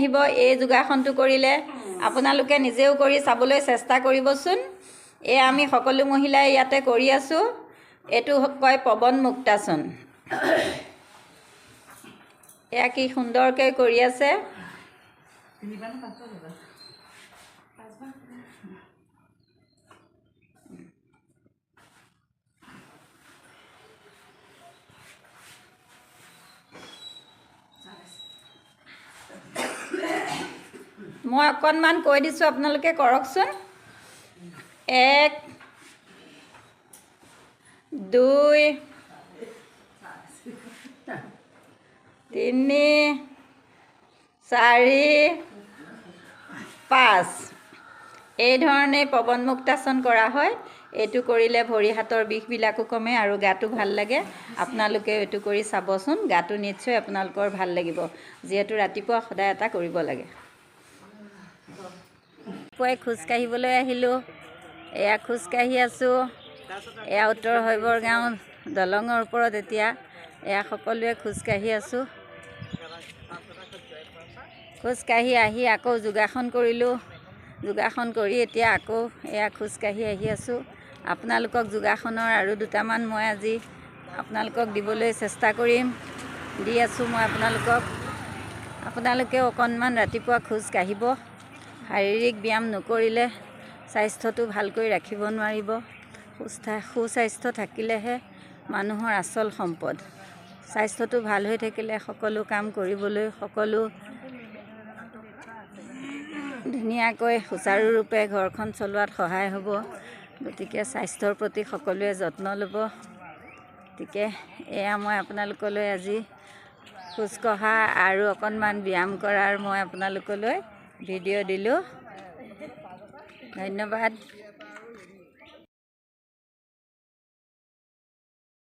আহিব এই যোগাসনটো কৰিলে আপোনালোকে নিজেও কৰি চাবলৈ চেষ্টা কৰিবচোন এই আমি সকলো মহিলাই ইয়াতে কৰি আছোঁ এইটো কয় পৱন মুক্তাসন এয়া কি সুন্দৰকৈ কৰি আছে মই অকণমান কৈ দিছোঁ আপোনালোকে কৰকচোন 1 2 3 4 5 এই ধৰণে পৱন মুক্তাসন কৰা হয় এইটো কৰিলে ভৰি হাতৰ বিষবিলাকো কমে আৰু গাটো ভাল লাগে আপোনালোকে এইটো কৰি চাবচোন গাটো নিশ্চয় আপোনালোকৰ ভাল লাগিব যিহেতু ৰাতিপুৱা সদায় এটা কৰিব লাগে পুৱাই খোজ কাঢ়িবলৈ আহিলোঁ এয়া খোজ কাঢ়ি আছোঁ এয়া উত্তৰ হৈবৰ গাঁও দলঙৰ ওপৰত এতিয়া এয়া সকলোৱে খোজ কাঢ়ি আছোঁ খোজ কাঢ়ি আহি আকৌ যোগাসন কৰিলোঁ যোগাসন কৰি এতিয়া আকৌ এয়া খোজ কাঢ়ি আহি আছোঁ আপোনালোকক যোগাসনৰ আৰু দুটামান মই আজি আপোনালোকক দিবলৈ চেষ্টা কৰিম দি আছোঁ মই আপোনালোকেও অকণমান ৰাতিপুৱা খোজ কাঢ়িব শাৰীৰিক ব্যায়াম নকৰিলে স্বাস্থ্যটো ভালকৈ ৰাখিব নোৱাৰিব সুস্বাস্থ্য থাকিলেহে মানুহৰ আচল সম্পদ স্বাস্থ্যটো ভাল হৈ থাকিলে সকলো কাম কৰিবলৈ সকলো ধুনীয়াকৈ সুচাৰুৰূপে ঘৰখন চলোৱাত সহায় হ'ব গতিকে স্বাস্থ্যৰ প্ৰতি সকলোৱে যত্ন ল'ব গতিকে এয়া মই আপোনালোকলৈ আজি খোজ কঢ়া আৰু অকণমান ব্যায়াম কৰাৰ মই আপোনালোকলৈ ভিডিঅ' দিলোঁ ধন্যবাদ